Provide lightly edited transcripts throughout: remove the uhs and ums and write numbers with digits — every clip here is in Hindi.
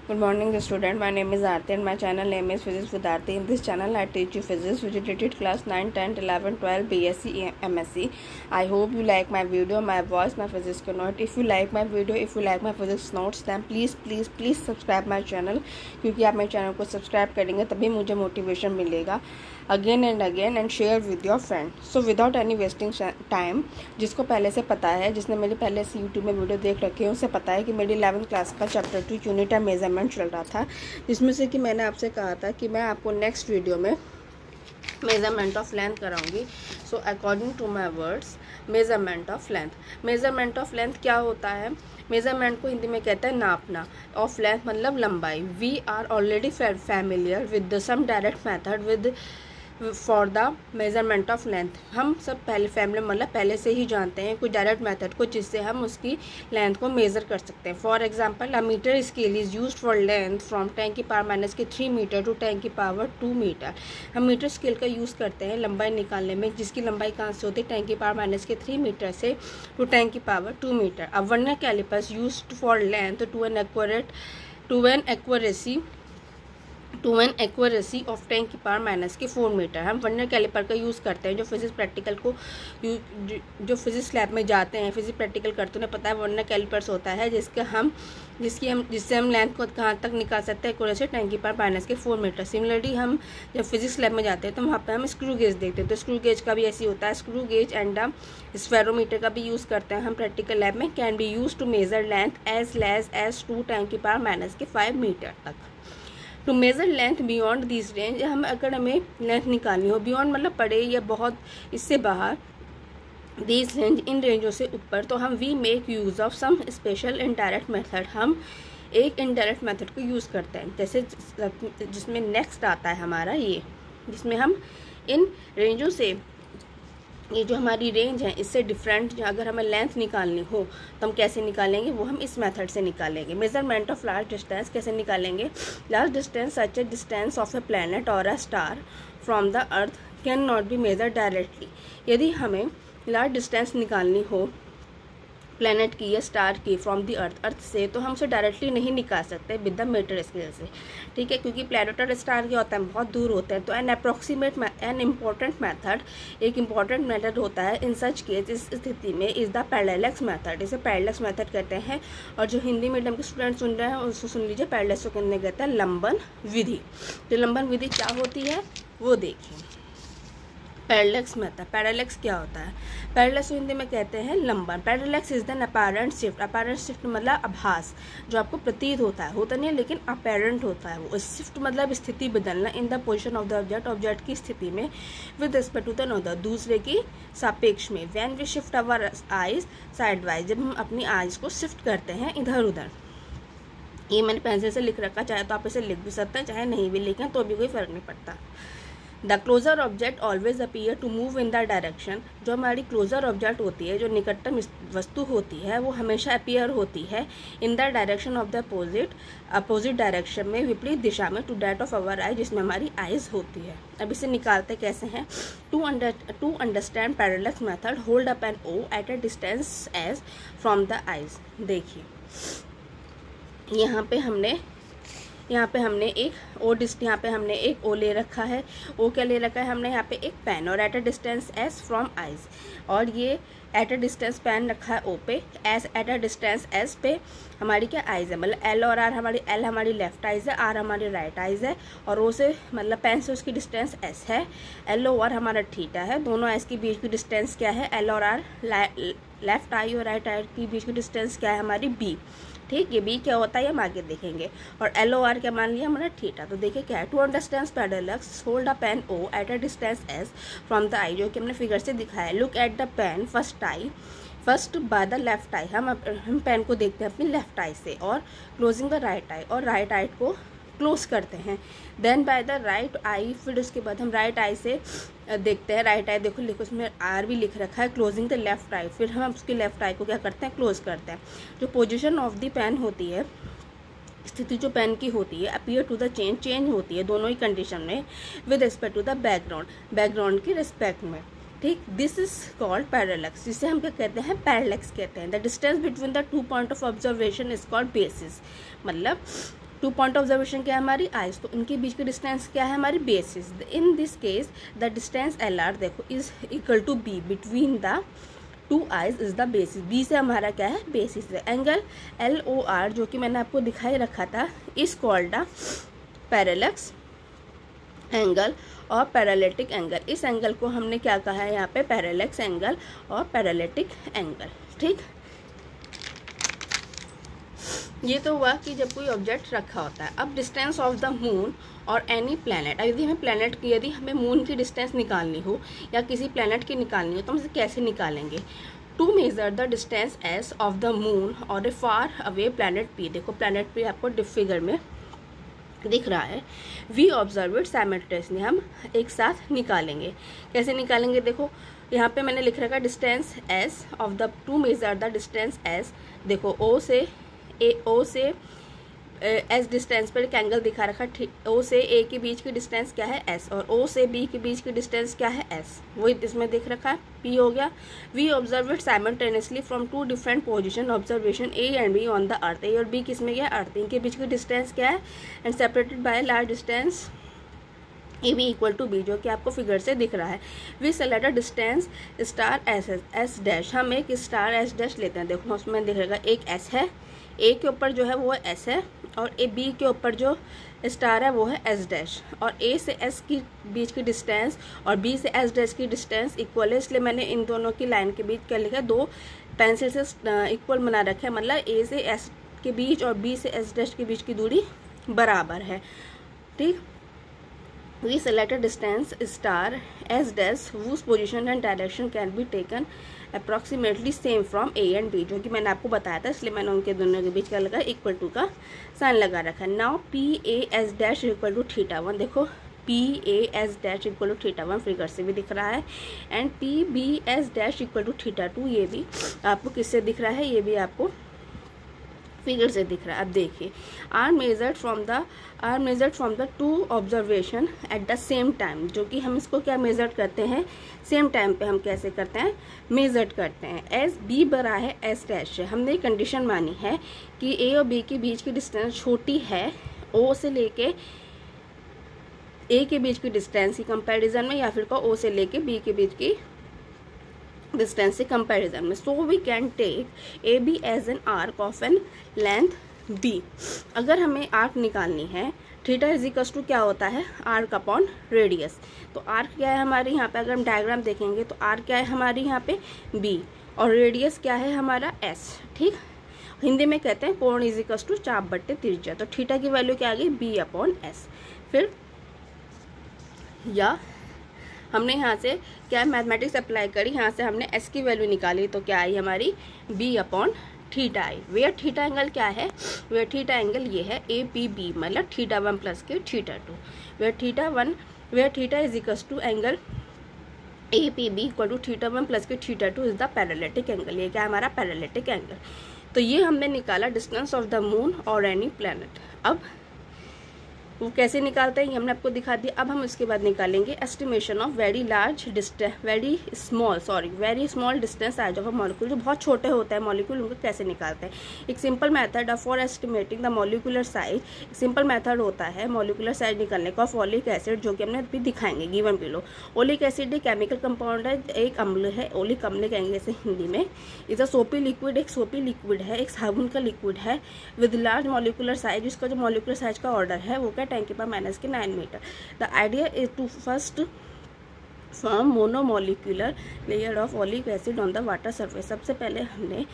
Good morning, student. My name is Aarti and my channel name is Physics with Aarti. In this channel, I teach you physics which is related class 9, 10, 11, 12, BSc, MSc. I hope you like my video, my voice, my physics note. If you like my video, if you like my physics notes, then please subscribe my channel. क्योंकि आप मेरे चैनल को सब्सक्राइब करेंगे तभी मुझे मोटिवेशन मिलेगा again and share with your friend. So without any wasting time, जिसको पहले से पता है, जिसने मेरे पहले से यूट्यूब में वीडियो देख रखे हैं, उसे पता है कि मेरी 11th क्लास का चैप्टर 2 यूनिट ऑफ मेजरमेंट चल रहा था, जिसमें से कि मैंने आपसे कहा था कि मैं आपको नेक्स्ट वीडियो में मेजरमेंट ऑफ लेंथ कराऊंगी. So according to my words, measurement of length क्या होता है? मेजरमेंट को हिंदी में कहते हैं नापना. ऑफ लेंथ मतलब लंबाई. We are already familiar with some direct method with for the measurement of length. हम सब पहले से ही जानते हैं कुछ डायरेक्ट मेथड को जिससे हम उसकी लेंथ को मेज़र कर सकते हैं. For example, a metre scale is used for length from 10⁻³ metre to 10⁻² metre. हम मीटर स्केल का यूज़ करते हैं लंबाई निकालने में, जिसकी लंबाई कहाँ से होती है? 10⁻³ मीटर से to 10⁻² metre. A vernier callipers used for length to an accuracy of 10⁻⁴ metre. हम वर्नियर कैलिपर का यूज़ करते हैं. जो फिजिक्स लैब में जाते हैं, फिजिक्स प्रैक्टिकल करते हैं, पता है वर्नियर कैलिपर्स होता है जिससे हम लेंथ को कहाँ तक निकाल सकते हैं? Accuracy 10⁻⁴ metre. सिमिलरली हम जब फिजिक्स लैब में जाते हैं तो वहाँ पे हम स्क्रू गेज देखते हैं. तो स्क्रू गेज का भी ऐसे होता है. स्क्रू गेज एंड स्फेरोमीटर का भी यूज़ करते हैं हम प्रैक्टिकल लैब में. Can be use to measure length as less as 2 10⁻⁵ metre तक. To measure length beyond this range, अगर हमें लेंथ निकालनी हो, बियॉन्ड मतलब पड़े या बहुत इससे बाहर, दिस रेंज इन रेंजों से ऊपर, तो हम we make use of some special indirect method. हम एक इनडायरेक्ट मेथड को यूज़ करते हैं. जैसे जिसमें नेक्स्ट आता है हमारा ये, जिसमें हम इन रेंजों से, ये जो हमारी रेंज है इससे डिफरेंट अगर हमें लेंथ निकालनी हो तो हम कैसे निकालेंगे? वो हम इस मेथड से निकालेंगे. मेजरमेंट ऑफ लार्ज डिस्टेंस कैसे निकालेंगे? Large distance such a distance of a planet और a star from the earth can not be measure directly. यदि हमें लार्ज डिस्टेंस निकालनी हो प्लैनेट की या स्टार की फ्रॉम द अर्थ से, तो हम उसे डायरेक्टली नहीं निकाल सकते विद द मीटर स्केल से. ठीक है, क्योंकि प्लैनेट और स्टार क्या होता है? बहुत दूर होते हैं. तो एन इम्पॉर्टेंट मेथड होता है इन सच केस, इस स्थिति में, इज़ द पैरेलैक्स मेथड. इसे पैरेलैक्स मेथड कहते हैं. और जो हिंदी मीडियम के स्टूडेंट सुन रहे हैं उसको सुन लीजिए, पैरेलैक्स को कहने कहते हैं लंबन विधि. तो लंबन विधि क्या होती है वो देखिए. पैरेलैक्स मेथड, पैरेलैक्स क्या होता है? पैरेलैक्स हिंदी में कहते हैं लंबन. Parallax is then apparent shift. Apparent shift मतलब आभास, जो आपको प्रतीत होता है, होता नहीं है लेकिन अपैरेंट होता है वो. शिफ्ट मतलब स्थिति बदलना. In the position of the object की स्थिति में, with respect to the another, दूसरे की सापेक्ष में. When we shift our eyes sideways, जब हम अपनी आइज को शिफ्ट करते हैं इधर उधर. ये मैंने पेंसिल से लिख रखा, चाहे तो आप इसे लिख भी सकते हैं, चाहे नहीं भी लिखें तो भी कोई फर्क नहीं पड़ता. The closer object always appear to move in the direction. जो हमारी क्लोजर ऑब्जेक्ट होती है, जो निकटतम वस्तु होती है, वो हमेशा अपीयर होती है इन the direction of the opposite direction में, विपरीत दिशा में, टू डैट ऑफ आवर आई, जिसमें हमारी आइज होती है. अब इसे निकालते कैसे हैं? To understand parallax method, hold up an O at a distance as from the eyes. देखिए यहाँ पे हमने एक ओ ले रखा है. ओ क्या ले रखा है हमने? यहाँ पे एक पेन, और eight a distance S from eyes. और ये एट अ डिस्टेंस पेन रखा है ओ पे, S eight a distance S पे हमारी क्या आइज है? मतलब एल और आर एल हमारी लेफ्ट आइज है, आर हमारी राइट आइज है, और ओ से मतलब पेन से उसकी डिस्टेंस एस है. एल और आर हमारा थीटा है. दोनों आइज के बीच की डिस्टेंस क्या है? एल और आर. लेफ्ट आई और राइट आई के बीच की डिस्टेंस क्या है हमारी? बी. ठीक, ये बी क्या होता है ये हम आगे देखेंगे. और एल ओ आर क्या मान लिया हमारा? थीटा. तो देखिए क्या है? To understand parallax, hold a pen oh at a distance S from the eye, जो कि हमने फिगर से दिखाया. Look at the pen first by the left eye. हम पेन को देखते हैं अपनी लेफ्ट आई से, और क्लोजिंग द राइट आई, और राइट आई को क्लोज करते हैं. Then by the right eye, फिर उसके बाद हम राइट आई से देखते हैं. राइट आई देखो लिखो, उसमें आर भी लिख रखा है. क्लोजिंग द लेफ्ट आई, फिर हम उसकी लेफ्ट आई को क्या करते हैं? क्लोज करते हैं. जो पोजीशन ऑफ द पेन होती है, स्थिति जो पेन की होती है, अपीयर टू द चेंज होती है दोनों ही कंडीशन में, with respect to the background की रिस्पेक्ट में. ठीक, दिस इज कॉल्ड पैरेलैक्स, जिसे हम क्या कहते हैं? पैरेलैक्स कहते हैं. The distance between the two point of observation is called basis. मतलब टू पॉइंट ऑब्जर्वेशन क्या है हमारी आइज, तो इनके बीच की डिस्टेंस क्या है हमारी basis. In this case the distance L R देखो is equal to B between the two eyes is the basis. B से हमारा क्या है बेसिस है। एंगल एल ओ आर जो कि मैंने आपको दिखाई रखा था इज कॉल्ड द पैरेलक्स एंगल और पैरालिटिक एंगल। इस एंगल को हमने क्या कहा है यहाँ पे पैरेलक्स एंगल और पैरालिटिक एंगल। ठीक, ये तो हुआ कि जब कोई ऑब्जेक्ट रखा होता है। अब डिस्टेंस ऑफ द मून और एनी प्लैनेट, यदि हमें मून की डिस्टेंस निकालनी हो या किसी प्लैनेट की निकालनी हो तो हम इसे कैसे निकालेंगे। To measure the distance S of the moon और a far away planet P. देखो प्लैनेट पी आपको फिगर में दिख रहा है। वी ऑब्जर्व इट साइमल्टेनियसली, हम एक साथ निकालेंगे। कैसे निकालेंगे, देखो यहाँ पे मैंने लिख रखा distance S of the two measure the distance S. देखो ओ से एस डिस्टेंस पर एक एंगल दिखा रखा, ओ से ए के बीच की डिस्टेंस क्या है एस, और ओ से बी के बीच की डिस्टेंस क्या है एस, वही इसमें दिख रखा है पी हो गया। We observe it simultaneously from two different position observation A and B on the earth. A और बी किस में गया अर्थ, इनके बीच की डिस्टेंस क्या है and separated by large distance A B equal to B, जो कि आपको फिगर से दिख रहा है। We select a distance star S dash, हम एक स्टार एस डैश लेते हैं। देखो उसमें दिख रहेगा एक एस है, ए के ऊपर जो है वो एस है और ए बी के ऊपर जो स्टार है वो है एस डैश, और ए से एस की बीच की डिस्टेंस और बी से एस डैश की डिस्टेंस इक्वल है, इसलिए मैंने इन दोनों की लाइन के बीच क्या लिखा है, दो पेंसिल से इक्वल बना रखा है, मतलब ए से एस के बीच और बी से एस डैश के बीच की दूरी बराबर है। ठीक, we select a distance star s dash whose position and direction can be taken approximately same from a and b, जो कि मैंने आपको बताया था, इसलिए मैंने उनके दोनों के बीच क्या लगा इक्वल टू का साइन लगा रखा है। Now P A S dash equal to theta one, देखो P A S dash equal to theta one figure से भी दिख रहा है, and P B S dash equal to theta two, ये भी आपको किससे दिख रहा है, ये भी आपको फिगर से दिख रहा है। अब देखिए are measured from the two observation at the same time, जो कि हम इसको क्या मेजर करते हैं सेम टाइम पे, हम कैसे करते हैं मेजर करते हैं। एस बी बड़ा है एस डैश है, हमने एक कंडीशन मानी है कि ए और बी के बीच की डिस्टेंस छोटी है ओ से लेके ए के बीच की डिस्टेंस की कंपैरिजन में, या फिर ओ से लेके बी के बीच की डिस्टेंस से कंपैरिजन में। So we can take A B as an arc of an length B. अगर हमें आर्क निकालनी है, थीटा इज इक्वल्स टू क्या होता है आर्क अपॉन रेडियस, तो आर्क क्या है हमारे यहाँ पे, अगर हम डायग्राम देखेंगे तो आर्क क्या है हमारी यहाँ पे बी और रेडियस क्या है हमारा एस। ठीक, हिंदी में कहते हैं कोण इज इक्वल्स टू चाप बट्टे त्रिज्या, तो थीटा की वैल्यू क्या आ गई बी अपॉन एस। फिर या हमने यहाँ से क्या मैथमेटिक्स अप्लाई करी, यहाँ से हमने एस की वैल्यू निकाली तो क्या आई हमारी बी अपॉन थीटा आई। वेयर थीटा एंगल क्या है, वेयर थीटा एंगल ये है ए पी बी, मतलब थीटा वन प्लस के theta two. Where theta is equals to angle A P B equal to theta one plus के theta two is the parallactic angle, ये क्या है हमारा पैरालिटिक एंगल। तो ये हमने निकाला डिस्टेंस ऑफ द मून और एनी प्लैनेट। अब वो कैसे निकालते हैं ये हमने आपको दिखा दिया। अब हम इसके बाद निकालेंगे estimation of very small distance as of a molecule, जो बहुत छोटे होते हैं मॉलिक्यूल, उनको कैसे निकालते हैं। एक simple method for estimating the molecular size, simple method होता है मॉलिक्यूलर साइज निकालने का ऑफ ओलिक एसिड, जो कि हमने अभी दिखाएंगे गिवन बिलो। ओलिक एसिड एक केमिकल कंपाउंड है, एक अम्ल है, ओलिक अम्ल कहेंगे इसे हिंदी में। इज अ सोपी लिक्विड, एक सोपी लिक्विड है, एक साबुन का लिक्विड है विद लार्ज मॉलिक्यूलर साइज, इसका जो मॉलिक्यूलर साइज का ऑर्डर है वो 10⁻⁻⁹ metre. The idea is to first form monomolecular layer of oleic acid on the water surface. सबसे पहले हमने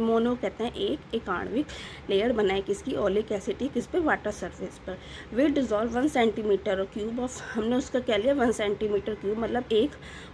मोनो कहते हैं एक आणविक लेयर बनाए किसकी ओलिक एसिड की, किस पे वाटर सरफेस पर। वे डिजॉल्व 1 सेंटीमीटर क्यूब ऑफ, हमने उसका क्या लिया 1 सेंटीमीटर क्यूब, मतलब एक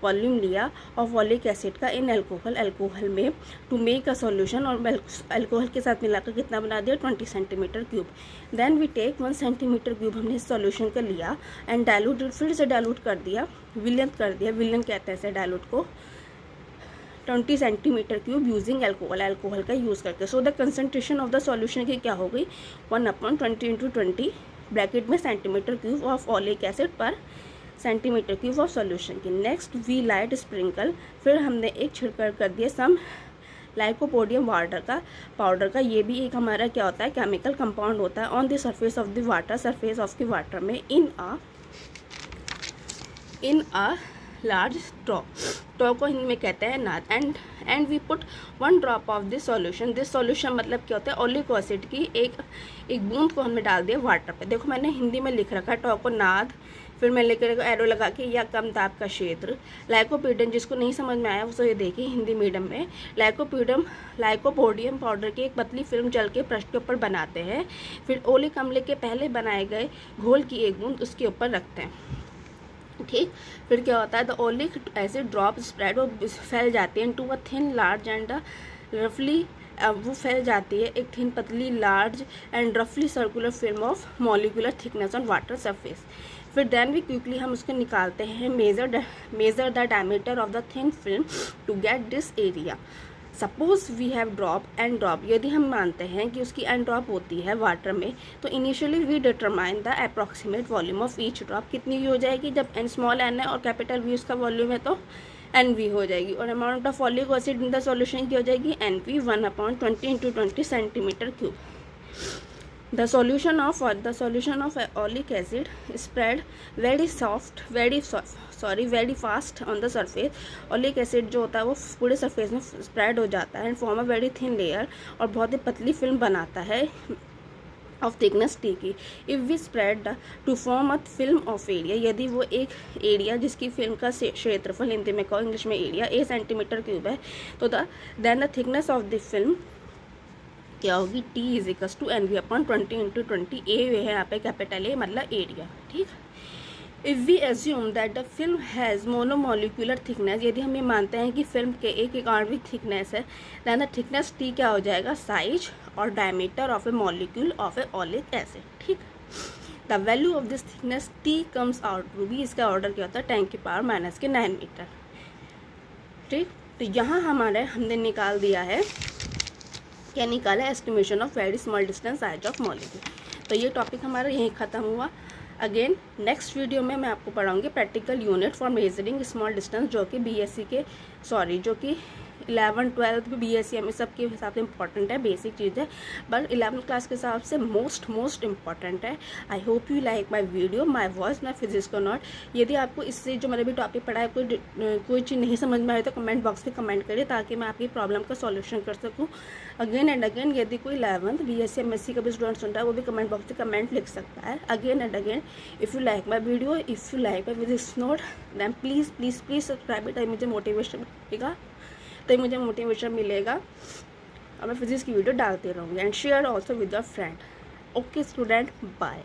वॉल्यूम लिया ऑफ ओलिक एसिड का इन अल्कोहल में टू मेक अ सॉल्यूशन, और अल्कोहल के साथ मिलाकर कितना बना दिया 20 centimetre cube. Then we take 1 centimetre cube हमने इस सॉल्यूशन का लिया एंड डायलूट, फिर से डायलूट कर दिया, विलयन कर दिया, विलयन कहते हैं इसे डायलूट को, 20 सेंटीमीटर क्यूब यूजिंग अल्कोहल का यूज़ करके। So the concentration of the solution की क्या हो गई 1/20 × 20 ब्रैकेट में centimetre cube of oleic acid पर सेंटीमीटर क्यूब ऑफ सॉल्यूशन की। नेक्स्ट वी लाइट स्प्रिंकल, फिर हमने एक छिड़काव कर दिया सम लाइकोपोडियम पाउडर का ये भी एक हमारा क्या होता है, केमिकल कंपाउंड होता है on the surface of the water, surface of the water में इन अ लार्ज स्ट्रॉ को हिंदी में कहते हैं नाद। And we put 1 drop of this solution, this solution मतलब क्या होता है, ओलिक एसिड की एक बूंद को हमने डाल दिया वाटर पे। देखो मैंने हिंदी में लिख रखा है टॉ को नाद, फिर मैं लेकर एरो लगा के या कम दाब का क्षेत्र। लाइकोपोडियम, जिसको नहीं समझ में आया वो ये देखिए हिंदी मीडियम में, लाइकोपोडियम पाउडर की एक पतली फिल्म जल के पृष्ठ के ऊपर बनाते हैं, फिर ओलिक अम्ल के पहले बनाए गए घोल की एक बूंद उसके ऊपर रखते हैं। ठीक, फिर क्या होता है, the oleic acid drop spread, वो फैल जाती है into a thin large and रफली, वो फैल जाती है एक थिन पतली लार्ज एंड रफली circular film of molecular thickness on water surface. फिर देन वी क्विकली हम उसको निकालते हैं, measure the diameter of the thin film to get this area. Suppose we have drop and drop, यदि हम मानते हैं कि उसकी एंड ड्रॉप होती है वाटर में, तो initially we determine the approximate volume of each drop, कितनी भी हो जाएगी, जब एन स्मॉल एन है और कैपिटल वी उसका वॉल्यूम है तो एन वी हो जाएगी, और amount of oleic acid in the solution की हो जाएगी N P 1/20 × 20 centimetre cube. The solution of oleic acid spread very fast on the surface। Oleic acid जो होता है वो पूरे सरफेस में स्प्रेड हो जाता है and form a very thin layer, और बहुत ही पतली फिल्म बनाता है ऑफ थिकनेस टी की। If we spread to form a film of area, यदि वो एक एरिया जिसकी फिल्म का क्षेत्रफल हिंदी में कहो, इंग्लिश में एरिया 8 सेंटीमीटर क्यूब है, तो then the thickness of the film क्या होगी, T = NV/20 × 20। ए है यहाँ पे कैपिटल ए मतलब एरिया। ठीक, if we assume that the film has monomolecular thickness, यदि हम ये मानते हैं कि फिल्म के एक आणविक थिकनेस है, दैन द थिकनेस T क्या हो जाएगा, साइज और diameter of a molecule of a oleic acid. ठीक, the value of this thickness T comes out to be, इसका ऑर्डर क्या होता है 10⁻⁻⁹ मीटर। ठीक, तो यहाँ हमने निकाल दिया है, क्या निकाला, estimation of very small distance size of molecule. तो ये टॉपिक हमारा यहीं ख़त्म हुआ। अगेन नेक्स्ट वीडियो में मैं आपको पढ़ाऊंगी practical unit for measuring small distance, जो कि 11th 12th BSc में सबके हिसाब से इंपॉर्टेंट है, बेसिक चीज़ है, बट 11th क्लास के हिसाब से मोस्ट इम्पॉर्टेंट है। I hope you like my video, my voice, my physics को नॉट। यदि आपको इससे जो मैंने भी टॉपिक पढ़ा है कोई चीज़ नहीं समझ में आए तो कमेंट बॉक्स में कमेंट करिए, ताकि मैं आपकी प्रॉब्लम का सॉल्यूशन कर सकूँ। अगेन एंड अगेन, यदि कोई 11th BSc MSc का भी स्टूडेंट सुन रहा है, वो भी कमेंट बॉक्स में कमेंट लिख सकता है। Again and again, if you like my video, if you like my physics note, then please subscribe it. मुझे मोटिवेशन मिलेगा और मैं फिजिक्स की वीडियो डालती रहूँगी। And share also with your friend. Okay student, bye.